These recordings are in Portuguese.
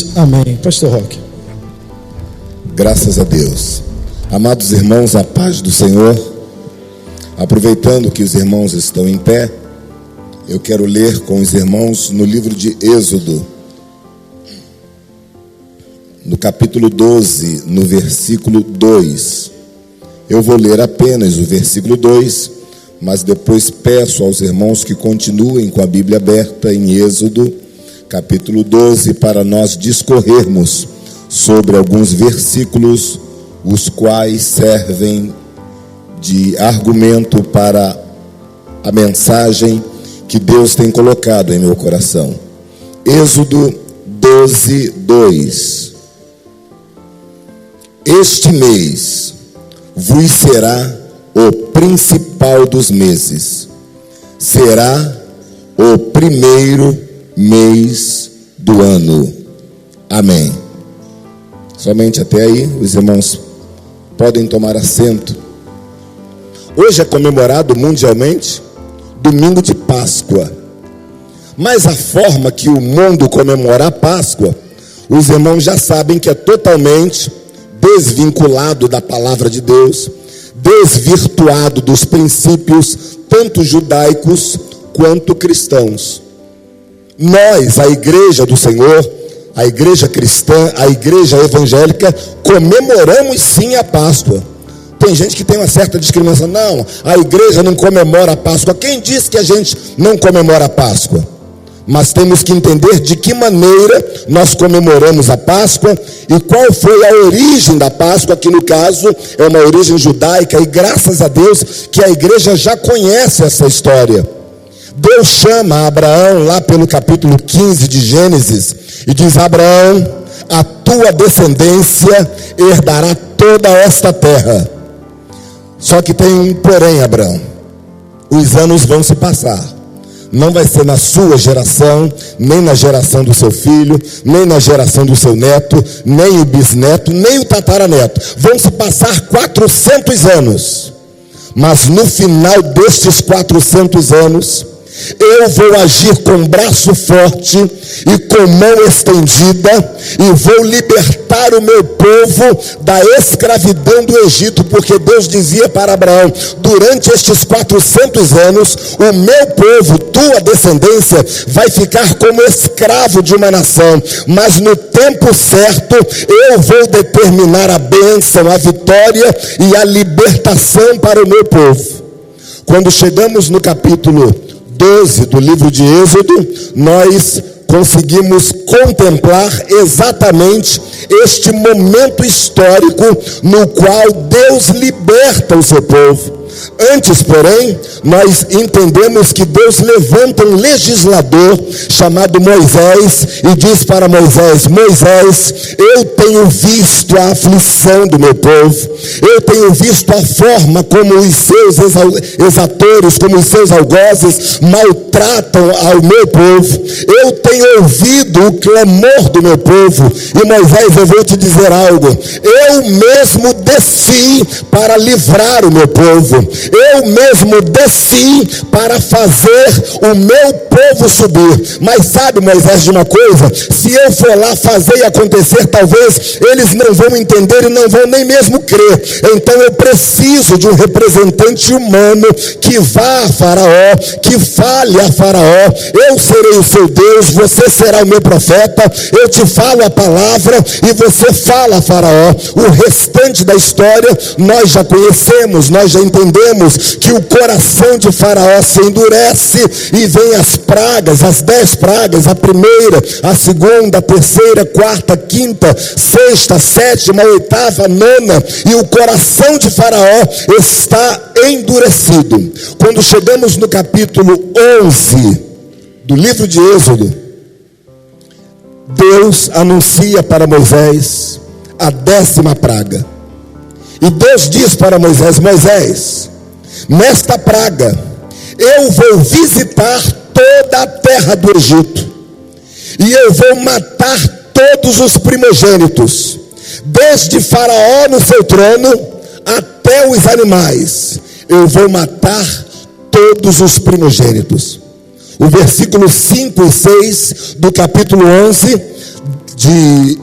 Jesus, amém. Pastor Roque. Graças a Deus. Amados irmãos, a paz do Senhor. Aproveitando que os irmãos estão em pé, eu quero ler com os irmãos no livro de Êxodo, no capítulo 12, no versículo 2. Eu vou ler apenas o versículo 2, mas depois peço aos irmãos que continuem com a Bíblia aberta em Êxodo, capítulo 12, para nós discorrermos sobre alguns versículos, os quais servem de argumento para a mensagem que Deus tem colocado em meu coração. Êxodo 12, 2. Este mês vos será o principal dos meses, será o primeiro mês do ano. Amém. Somente até aí, os irmãos podem tomar assento. Hoje é comemorado mundialmente domingo de Páscoa. Mas a forma que o mundo comemora a Páscoa, os irmãos já sabem que é totalmente desvinculado da palavra de Deus, desvirtuado dos princípios, tanto judaicos quanto cristãos. Nós, a igreja do Senhor, a igreja cristã, a igreja evangélica, comemoramos sim a Páscoa. Tem gente que tem uma certa discriminação. Não, a igreja não comemora a Páscoa. Quem disse que a gente não comemora a Páscoa? Mas temos que entender de que maneira nós comemoramos a Páscoa e qual foi a origem da Páscoa, que no caso é uma origem judaica, e graças a Deus que a igreja já conhece essa história. Deus chama Abraão lá pelo capítulo 15 de Gênesis e diz: Abraão, a tua descendência herdará toda esta terra. Só que tem um porém, Abraão. Os anos vão se passar. Não vai ser na sua geração, nem na geração do seu filho, nem na geração do seu neto, nem o bisneto, nem o tataraneto. Vão se passar 400 anos. Mas no final destes 400 anos, eu vou agir com braço forte e com mão estendida e vou libertar o meu povo da escravidão do Egito, porque Deus dizia para Abraão: durante estes 400 anos, o meu povo, tua descendência, vai ficar como escravo de uma nação, mas no tempo certo eu vou determinar a bênção, a vitória e a libertação para o meu povo. Quando chegamos no capítulo 12 do livro de Êxodo, nós conseguimos contemplar exatamente este momento histórico no qual Deus liberta o seu povo. Antes, porém, nós entendemos que Deus levanta um legislador chamado Moisés e diz para Moisés: Moisés, eu tenho visto a aflição do meu povo, eu tenho visto a forma como os seus exatores, como os seus algozes maltratam ao meu povo, eu tenho ouvido o clamor do meu povo. E Moisés, eu vou te dizer algo: eu mesmo desci para livrar o meu povo, eu mesmo desci para fazer o meu povo subir. Mas sabe, Moisés, de uma coisa? Se eu for lá fazer e acontecer, talvez eles não vão entender e não vão nem mesmo crer. Então eu preciso de um representante humano que vá a Faraó, que fale a Faraó: eu serei o seu Deus, você será o meu profeta, eu te falo a palavra e você fala a Faraó. O restante da história nós já conhecemos, nós já entendemos que o coração de Faraó se endurece e vem as pragas, as 10 pragas, a primeira, a segunda, a terceira, a quarta, a quinta, sexta, a sétima, a oitava, a nona, e o coração de Faraó está endurecido. Quando chegamos no capítulo 11 do livro de Êxodo, Deus anuncia para Moisés a 10ª praga. E Deus diz para Moisés: Moisés, nesta praga eu vou visitar toda a terra do Egito e eu vou matar todos os primogênitos, desde Faraó no seu trono até os animais. Eu vou matar todos os primogênitos. O versículo 5 e 6 do capítulo 11 de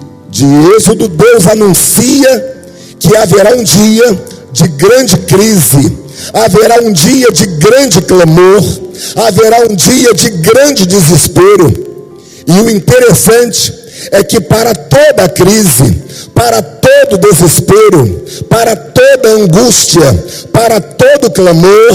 Êxodo, Deus anuncia que haverá um dia de grande crise, haverá um dia de grande clamor, haverá um dia de grande desespero. E o interessante é que para toda crise, para todo desespero, para toda angústia, para todo clamor,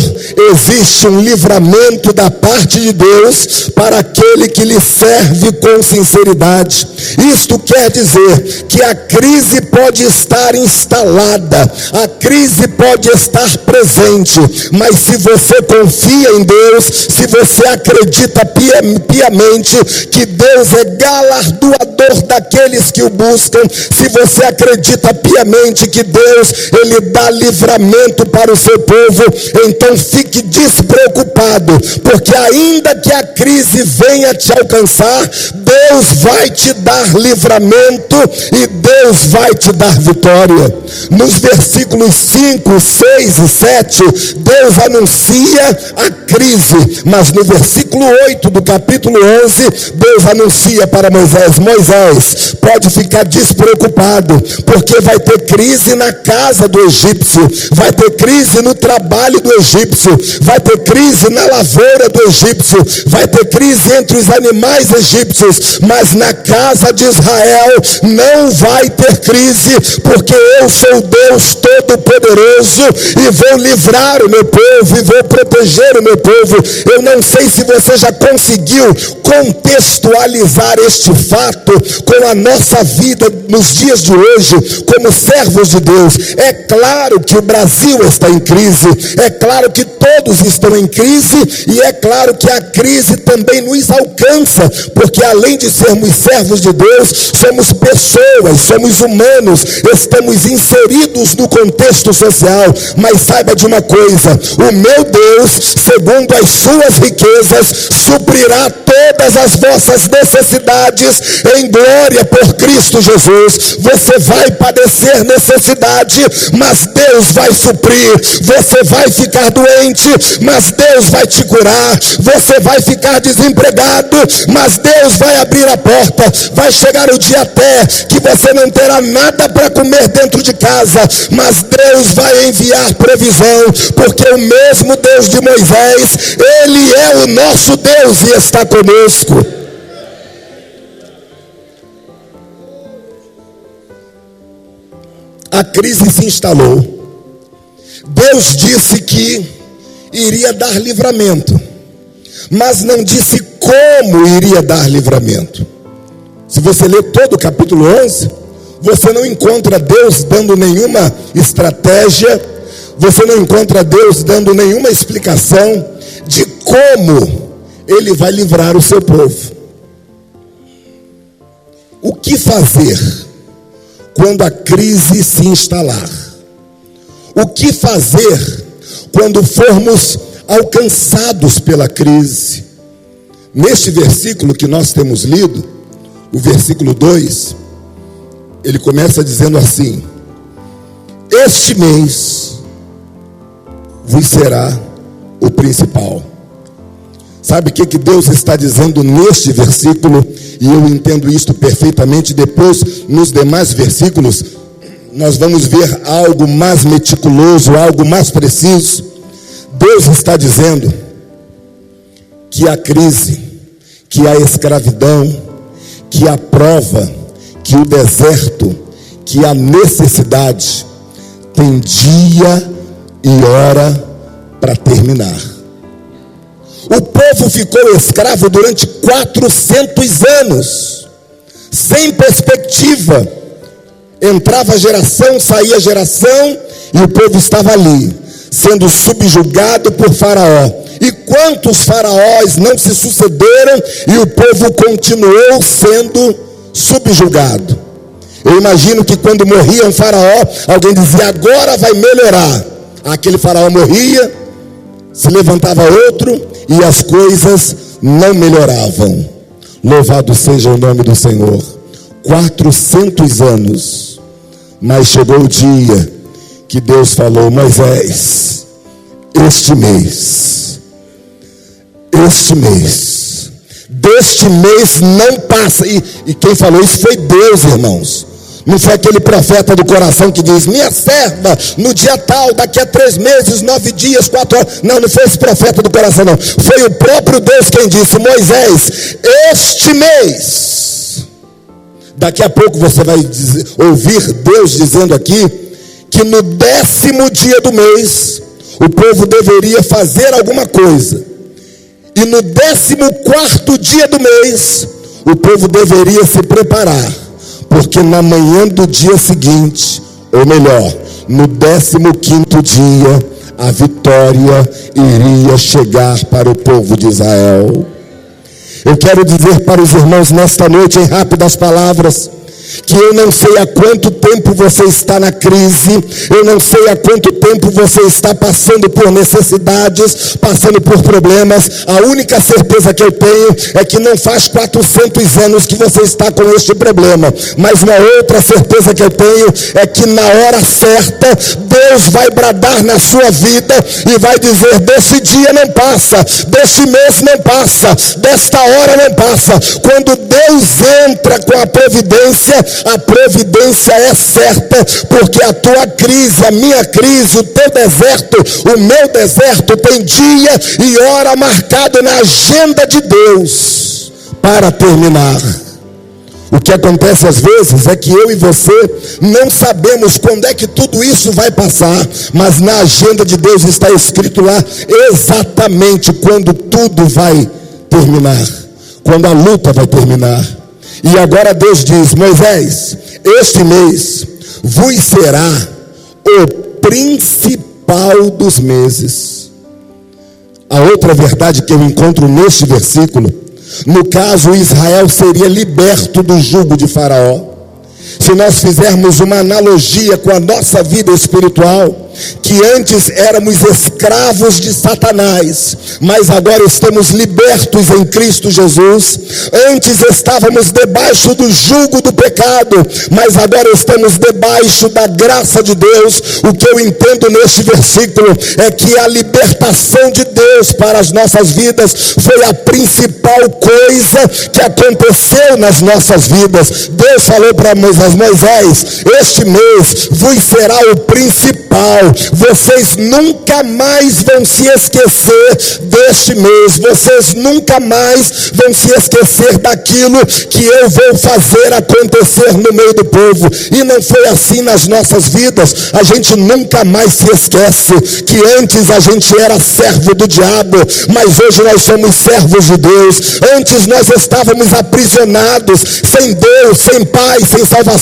existe um livramento da parte de Deus para aquele que lhe serve com sinceridade. Isto quer dizer que a crise pode estar instalada, a crise pode estar presente, mas se você confia em Deus, se você acredita piamente que Deus é galardoador daqueles que o buscam, se você acredita piamente que Deus, Ele dá livramento para o seu povo, então fique despreocupado, porque ainda que a crise venha te alcançar, Deus vai te dar livramento e Deus vai te dar vitória. Nos versículos 5, 6 e 7, Deus anuncia a crise, mas no versículo 8 do capítulo 11, Deus anuncia para Moisés: Moisés, pode ficar despreocupado, porque vai ter crise na casa do egípcio, vai ter crise no trabalho do egípcio, vai ter crise na lavoura do egípcio, vai ter crise entre os animais egípcios, mas na casa de Israel não vai ter crise, porque eu sou Deus Todo-Poderoso e vou livrar o meu povo e vou proteger o meu povo. Eu não sei se você já conseguiu contextualizar este fato com a nossa vida nos dias de hoje, como servos de Deus. É claro que o Brasil está em crise, é claro que todos estão em crise, e é claro que a crise também nos alcança, porque além de sermos servos de Deus, somos pessoas, somos humanos, estamos inseridos no contexto social. Mas saiba de uma coisa: o meu Deus, segundo as suas riquezas, suprirá todas as vossas necessidades em glória por Cristo Jesus. Você vai padecer necessidade, mas Deus vai suprir. Você vai ficar doente, mas Deus vai te curar. Você vai ficar desempregado, mas Deus vai abrir a porta. Vai chegar o dia até que você não terá nada para comer dentro de casa, mas Deus vai enviar provisão, porque o mesmo Deus de Moisés, Ele é o nosso Deus e está conosco. A crise se instalou. Deus disse que iria dar livramento, mas não disse como iria dar livramento. Se você ler todo o capítulo 11, você não encontra Deus dando nenhuma estratégia, você não encontra Deus dando nenhuma explicação de como Ele vai livrar o seu povo. O que fazer quando a crise se instalar? O que fazer quando formos alcançados pela crise? Neste versículo que nós temos lido, o versículo 2, ele começa dizendo assim: este mês vos será o principal. Sabe o que Deus está dizendo neste versículo? E eu entendo isto perfeitamente. Depois, nos demais versículos, nós vamos ver algo mais meticuloso, algo mais preciso. Deus está dizendo que a crise, que a escravidão, que a prova, que o deserto, que a necessidade tem dia e hora para terminar. O povo ficou escravo durante 400 anos, sem perspectiva. Entrava geração, saía geração, e o povo estava ali, sendo subjugado por Faraó. E quantos faraós não se sucederam, e o povo continuou sendo subjugado. Eu imagino que quando morria um faraó, alguém dizia: agora vai melhorar. Aquele faraó morria, se levantava outro, e as coisas não melhoravam. Louvado seja o nome do Senhor. 400 anos, mas chegou o dia que Deus falou: Moisés, este mês, deste mês não passa. E quem falou isso foi Deus, irmãos. Não foi aquele profeta do coração que diz: minha serva, no dia tal, daqui a 3 meses, 9 dias, 4 horas. Não foi esse profeta do coração, não. Foi o próprio Deus quem disse: Moisés, este mês. Daqui a pouco você vai ouvir Deus dizendo aqui que no 10º dia do mês o povo deveria fazer alguma coisa. E no 14º dia do mês o povo deveria se preparar, porque na manhã do dia seguinte, ou melhor, no 15º dia, a vitória iria chegar para o povo de Israel. Eu quero dizer para os irmãos nesta noite, em rápidas palavras, que eu não sei há quanto tempo você está na crise, eu não sei há quanto tempo você está passando por necessidades, passando por problemas. A única certeza que eu tenho é que não faz 400 anos que você está com este problema, mas uma outra certeza que eu tenho é que na hora certa, Deus vai bradar na sua vida e vai dizer: desse dia não passa, desse mês não passa, desta hora não passa. Quando Deus entra com a providência é certa, porque a tua crise, a minha crise, o teu deserto, o meu deserto tem dia e hora marcado na agenda de Deus para terminar. O que acontece às vezes é que eu e você não sabemos quando é que tudo isso vai passar, mas na agenda de Deus está escrito lá exatamente quando tudo vai terminar, quando a luta vai terminar. E agora Deus diz: Moisés, este mês vos será o principal dos meses. A outra verdade que eu encontro neste versículo, no caso, Israel seria liberto do jugo de Faraó. Se nós fizermos uma analogia com a nossa vida espiritual, que antes éramos escravos de Satanás, mas agora estamos libertos em Cristo Jesus. Antes estávamos debaixo do jugo do pecado, mas agora estamos debaixo da graça de Deus. O que eu entendo neste versículo é que a libertação de Deus para as nossas vidas foi a principal coisa que aconteceu nas nossas vidas. Deus falou para Moisés: Moisés, este mês vos será o principal. Vocês nunca mais vão se esquecer deste mês. Vocês nunca mais vão se esquecer daquilo que eu vou fazer acontecer no meio do povo. E não foi assim nas nossas vidas. A gente nunca mais se esquece que antes a gente era servo do diabo, mas hoje nós somos servos de Deus. Antes nós estávamos aprisionados, sem Deus, sem Pai, sem salvação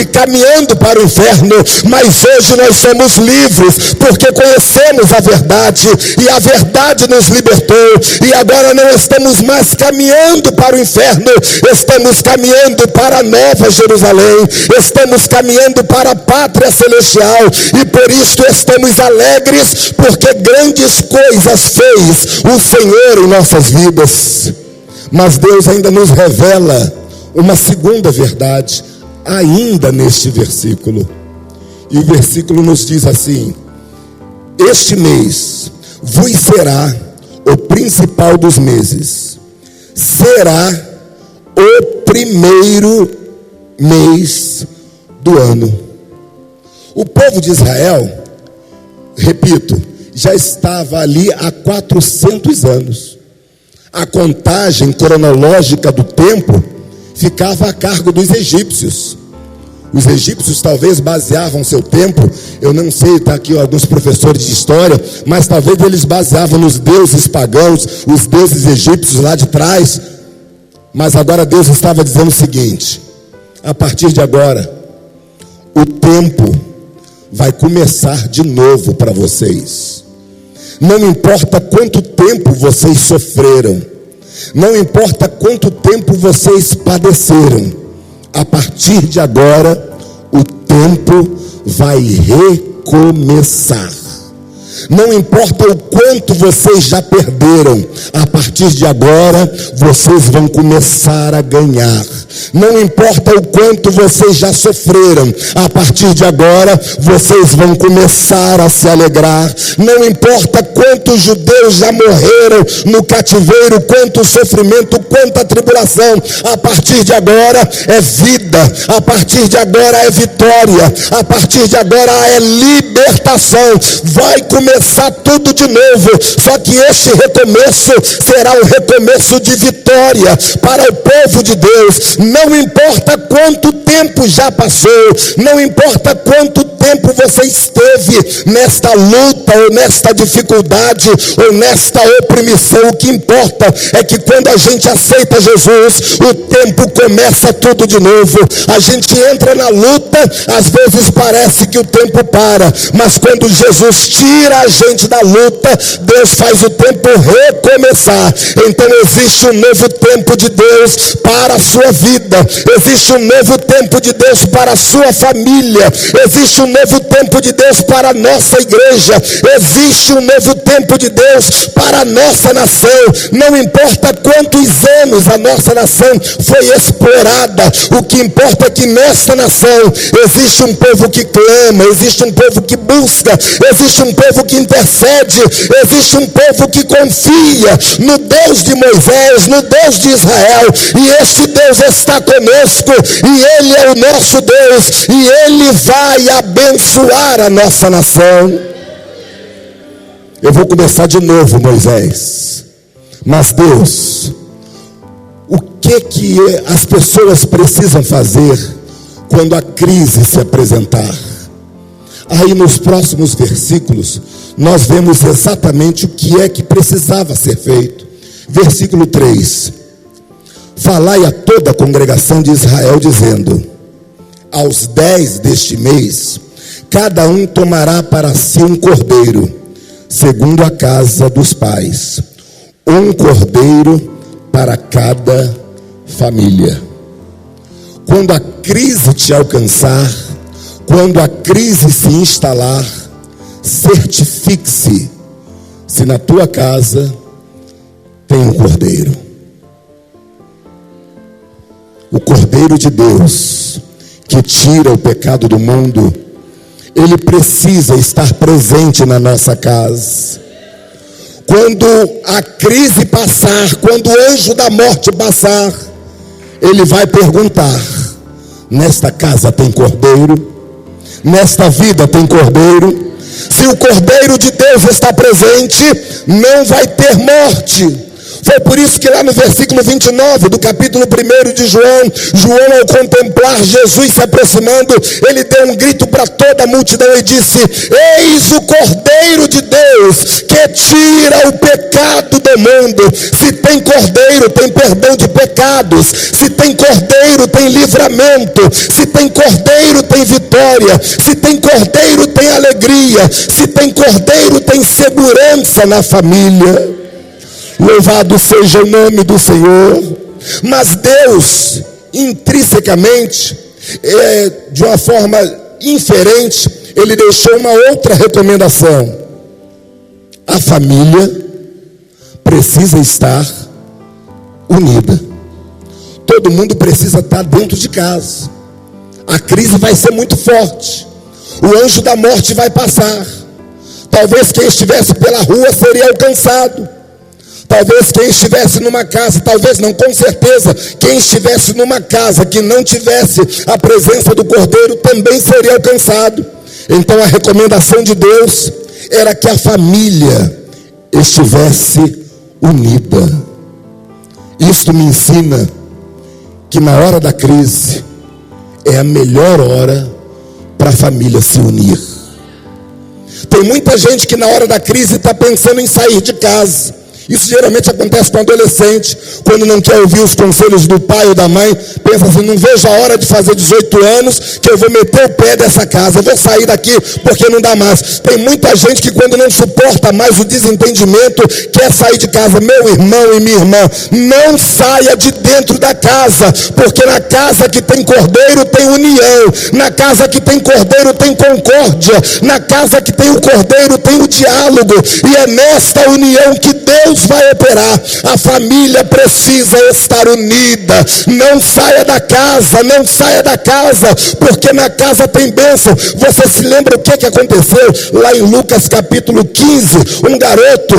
e caminhando para o inferno, mas hoje nós somos livres, porque conhecemos a verdade e a verdade nos libertou, e agora não estamos mais caminhando para o inferno, estamos caminhando para a Nova Jerusalém, estamos caminhando para a pátria celestial, e por isso estamos alegres, porque grandes coisas fez o Senhor em nossas vidas. Mas Deus ainda nos revela uma segunda verdade ainda neste versículo, e o versículo nos diz assim: este mês vos será o principal dos meses, será o primeiro mês do ano. O povo de Israel, repito, já estava ali há 400 anos. A contagem cronológica do tempo ficava a cargo dos egípcios. Os egípcios talvez baseavam seu tempo, eu não sei, está aqui alguns professores de história, mas talvez eles baseavam nos deuses pagãos, os deuses egípcios lá de trás. Mas agora Deus estava dizendo o seguinte: a partir de agora, o tempo vai começar de novo para vocês. Não importa quanto tempo vocês sofreram, não importa quanto tempo vocês padeceram, a partir de agora, o tempo vai recomeçar. Não importa o quanto vocês já perderam, a partir de agora vocês vão começar a ganhar. Não importa o quanto vocês já sofreram, a partir de agora vocês vão começar a se alegrar. Não importa quantos judeus já morreram no cativeiro, quanto sofrimento, quanta tribulação, a partir de agora é vida, a partir de agora é vitória, a partir de agora é libertação. Vai começar tudo de novo, só que este recomeço será um recomeço de vitória para o povo de Deus. Não importa quanto tempo já passou, não importa quanto tempo você esteve nesta luta, ou nesta dificuldade, ou nesta opressão, o que importa é que quando a gente aceita Jesus, o tempo começa tudo de novo. A gente entra na luta, às vezes parece que o tempo para, mas quando Jesus tira a gente da luta, Deus faz o tempo recomeçar. Então existe um novo tempo de Deus para a sua vida, existe um novo tempo de Deus para a sua família, existe um novo tempo de Deus para a nossa igreja, existe um novo tempo de Deus para a nossa nação. Não importa quantos anos a nossa nação foi explorada, o que importa é que nesta nação existe um povo que clama, existe um povo que busca, existe um povo que intercede, existe um povo que confia no Deus de Moisés, no Deus de Israel, e este Deus está conosco, e Ele é o nosso Deus, e Ele vai abençoar a nossa nação. Eu vou começar de novo, Moisés. Mas Deus, o que as pessoas precisam fazer quando a crise se apresentar? Aí nos próximos versículos nós vemos exatamente o que é que precisava ser feito. Versículo 3: falai a toda a congregação de Israel, dizendo: aos 10 deste mês, cada um tomará para si um cordeiro, segundo a casa dos pais, um cordeiro para cada família. Quando a crise te alcançar, quando a crise se instalar, certifique-se se na tua casa tem um cordeiro. O Cordeiro de Deus, que tira o pecado do mundo, ele precisa estar presente na nossa casa. Quando a crise passar, quando o anjo da morte passar, ele vai perguntar: nesta casa tem cordeiro? Nesta vida tem cordeiro? Se o Cordeiro de Deus está presente, não vai ter morte. Foi por isso que lá no versículo 29 do capítulo 1 de João, ao contemplar Jesus se aproximando, ele deu um grito para toda a multidão e disse: eis o Cordeiro de Deus, que tira o pecado do mundo. Se tem cordeiro, tem perdão de pecados. Se tem cordeiro, tem livramento. Se tem cordeiro, tem vitória. Se tem cordeiro, tem alegria. Se tem cordeiro, tem segurança na família. Louvado seja o nome do Senhor. Mas Deus, intrinsecamente, de uma forma inferente, ele deixou uma outra recomendação: a família precisa estar unida. Todo mundo precisa estar dentro de casa. A crise vai ser muito forte, o anjo da morte vai passar. Talvez quem estivesse pela rua seria alcançado. Talvez quem estivesse numa casa, talvez não, com certeza, quem estivesse numa casa que não tivesse a presença do Cordeiro também seria alcançado. Então a recomendação de Deus era que a família estivesse unida. Isto me ensina que na hora da crise é a melhor hora para a família se unir. Tem muita gente que na hora da crise está pensando em sair de casa. Isso geralmente acontece com adolescente, quando não quer ouvir os conselhos do pai ou da mãe, pensa assim, não vejo a hora de fazer 18 anos, que eu vou meter o pé dessa casa, eu vou sair daqui porque não dá mais. Tem muita gente que quando não suporta mais o desentendimento, quer sair de casa. Meu irmão e minha irmã, não saia de dentro da casa, porque na casa que tem cordeiro tem união, na casa que tem cordeiro tem concórdia, na casa que tem o cordeiro tem o diálogo, e é nesta união que Deus vai operar. A família precisa estar unida. Não saia da casa, não saia da casa, porque na casa tem bênção. Você se lembra o que aconteceu lá em Lucas capítulo 15? Um garoto,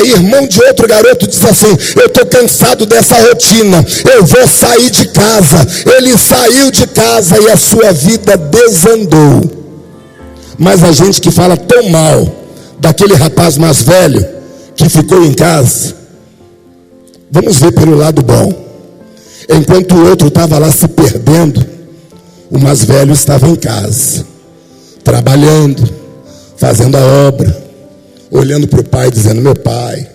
irmão de outro garoto, disse assim, eu estou cansado dessa rotina, eu vou sair de casa. Ele saiu de casa e a sua vida desandou. Mas a gente que fala tão mal daquele rapaz mais velho que ficou em casa, vamos ver pelo lado bom. Enquanto o outro estava lá se perdendo, o mais velho estava em casa, trabalhando, fazendo a obra, olhando para o pai, dizendo, meu pai,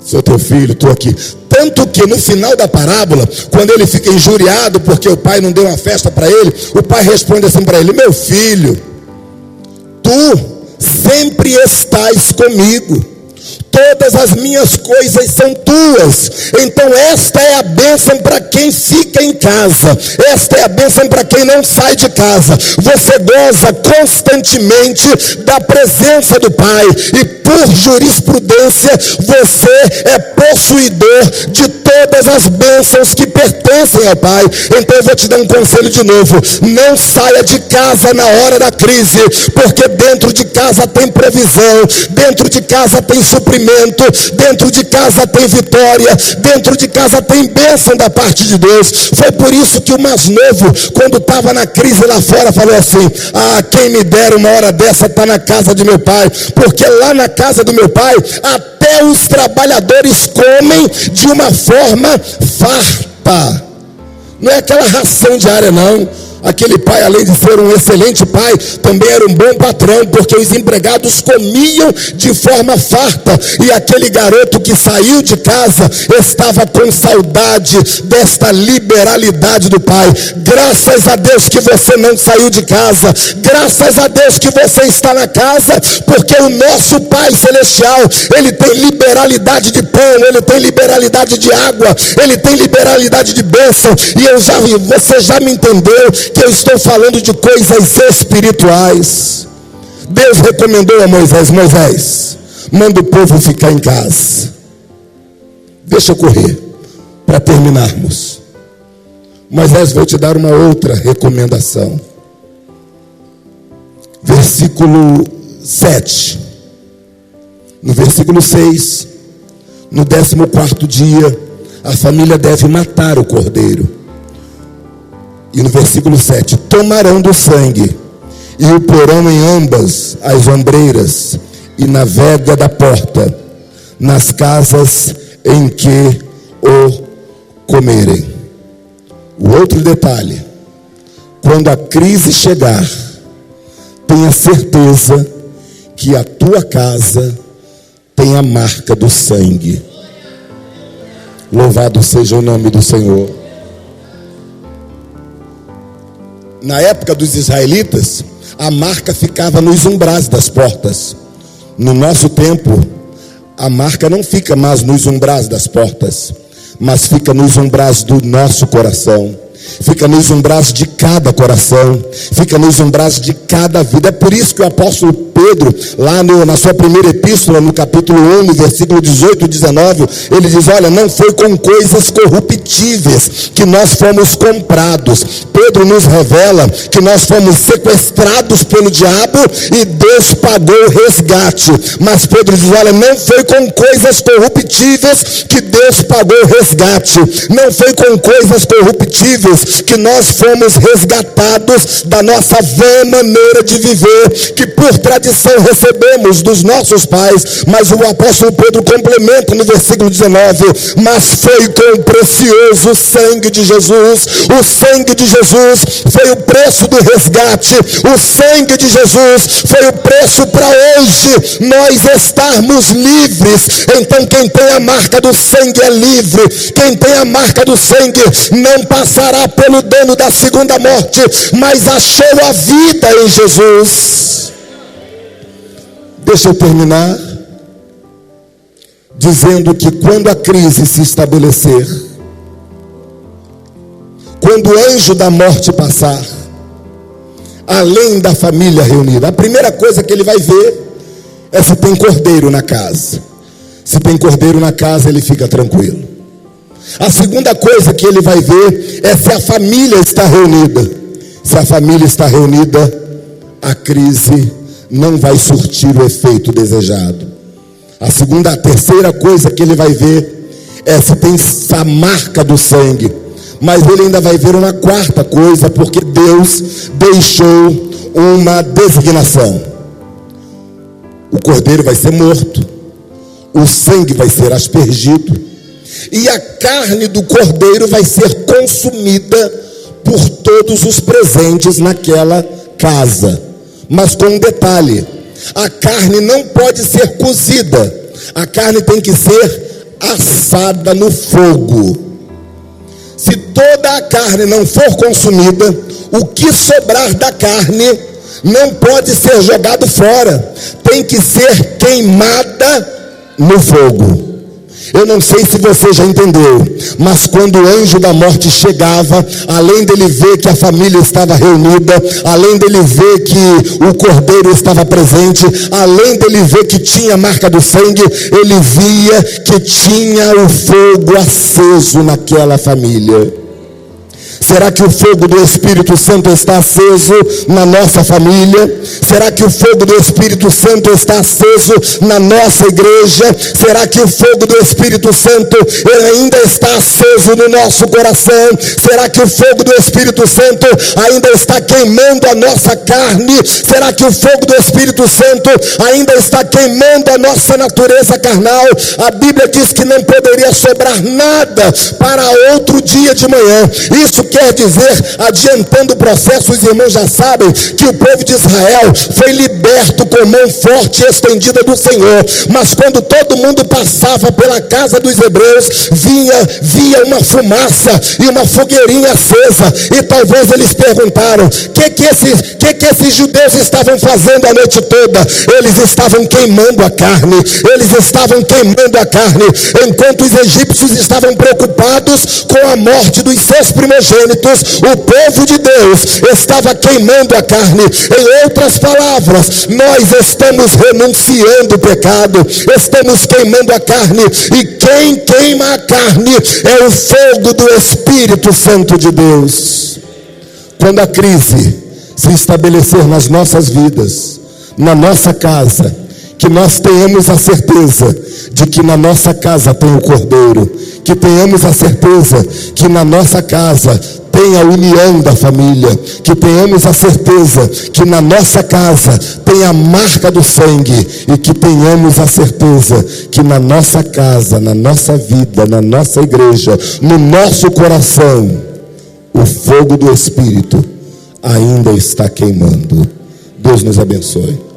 sou teu filho, estou aqui. Tanto que no final da parábola, quando ele fica injuriado porque o pai não deu uma festa para ele, o pai responde assim para ele, meu filho, tu sempre estás comigo, todas as minhas coisas são tuas. Então esta é a bênção para quem fica em casa, esta é a bênção para quem não sai de casa. Você goza constantemente da presença do Pai, e por jurisprudência você é possuidor de todas as bênçãos que pertencem ao Pai. Então eu vou te dar um conselho de novo, não saia de casa na hora da crise, porque dentro de casa tem provisão, dentro de casa tem suprimento, dentro de casa tem vitória, dentro de casa tem bênção da parte de Deus. Foi por isso que o mais novo, quando estava na crise lá fora, falou assim, quem me dera uma hora dessa estar na casa de meu pai, porque lá na casa do meu pai, até os trabalhadores comem de uma forma farta. Não é aquela ração diária não. Aquele pai, além de ser um excelente pai, também era um bom patrão, porque os empregados comiam de forma farta. E aquele garoto que saiu de casa estava com saudade desta liberalidade do pai. Graças a Deus que você não saiu de casa, graças a Deus que você está na casa, porque o nosso Pai Celestial, Ele tem liberalidade de pão, Ele tem liberalidade de água, Ele tem liberalidade de bênção. E você já me entendeu que eu estou falando de coisas espirituais. Deus recomendou a Moisés, manda o povo ficar em casa. Deixa eu correr para terminarmos. Moisés, vou te dar uma outra recomendação. Versículo 7. No versículo 6, no 14º dia, a família deve matar o cordeiro. E no versículo 7, tomarão do sangue e o porão em ambas as ombreiras e na vega da porta, nas casas em que o comerem. O outro detalhe, quando a crise chegar, tenha certeza que a tua casa tem a marca do sangue. Louvado seja o nome do Senhor. Na época dos israelitas, a marca ficava nos umbrais das portas. No nosso tempo, a marca não fica mais nos umbrais das portas, mas fica nos umbrais do nosso coração. Fica nos umbrais de cada coração, fica nos umbrais de cada vida. É por isso que o apóstolo Pedro, lá na sua primeira epístola, no capítulo 1, no versículo 18 e 19, ele diz, olha, não foi com coisas corruptíveis que nós fomos comprados. Pedro nos revela que nós fomos sequestrados pelo diabo e Deus pagou o resgate. Mas Pedro diz, olha, não foi com coisas corruptíveis que Deus pagou o resgate. Não foi com coisas corruptíveis queridos, que nós fomos resgatados da nossa vã maneira de viver, que por tradição recebemos dos nossos pais. Mas o apóstolo Pedro complementa no versículo 19: mas foi com o precioso sangue de Jesus. O sangue de Jesus foi o preço do resgate. O sangue de Jesus foi o preço para hoje nós estarmos livres. Então quem tem a marca do sangue é livre. Quem tem a marca do sangue não passará pelo dano da segunda morte, mas achou a vida em Jesus. Deixa eu terminar dizendo que quando a crise se estabelecer, quando o anjo da morte passar, além da família reunida, a primeira coisa que ele vai ver é se tem cordeiro na casa. Se tem cordeiro na casa, ele fica tranquilo. A segunda coisa que ele vai ver é se a família está reunida. Se a família está reunida, a crise não vai surtir o efeito desejado. A terceira coisa que ele vai ver é se tem a marca do sangue. Mas ele ainda vai ver uma quarta coisa, porque Deus deixou uma designação. O cordeiro vai ser morto, o sangue vai ser aspergido, e a carne do cordeiro vai ser consumida por todos os presentes naquela casa. Mas com um detalhe: a carne não pode ser cozida, a carne tem que ser assada no fogo. Se toda a carne não for consumida, o que sobrar da carne não pode ser jogado fora, tem que ser queimada no fogo. Eu não sei se você já entendeu, mas quando o anjo da morte chegava, além dele ver que a família estava reunida, além dele ver que o cordeiro estava presente, além dele ver que tinha a marca do sangue, ele via que tinha o fogo aceso naquela família. Será que o fogo do Espírito Santo está aceso na nossa família? Será que o fogo do Espírito Santo está aceso na nossa igreja? Será que o fogo do Espírito Santo ainda está aceso no nosso coração? Será que o fogo do Espírito Santo ainda está queimando a nossa carne? Será que o fogo do Espírito Santo ainda está queimando a nossa natureza carnal? A Bíblia diz que não poderia sobrar nada para outro dia de manhã. Isso quer dizer, adiantando o processo, os irmãos já sabem que o povo de Israel foi liberto com mão forte e estendida do Senhor, mas quando todo mundo passava pela casa dos hebreus, via uma fumaça e uma fogueirinha acesa, e talvez eles perguntaram: o que esses judeus estavam fazendo a noite toda? Eles estavam queimando a carne, enquanto os egípcios estavam preocupados com a morte dos seus primogênitos, o povo de Deus estava queimando a carne. Em outras palavras, nós estamos renunciando o pecado, estamos queimando a carne, e quem queima a carne é o fogo do Espírito Santo de Deus. Quando a crise se estabelecer nas nossas vidas, na nossa casa, que nós tenhamos a certeza de que na nossa casa tem o cordeiro, que tenhamos a certeza que na nossa casa tem a união da família, que tenhamos a certeza que na nossa casa tem a marca do sangue, e que tenhamos a certeza que na nossa casa, na nossa vida, na nossa igreja, no nosso coração, o fogo do Espírito ainda está queimando. Deus nos abençoe.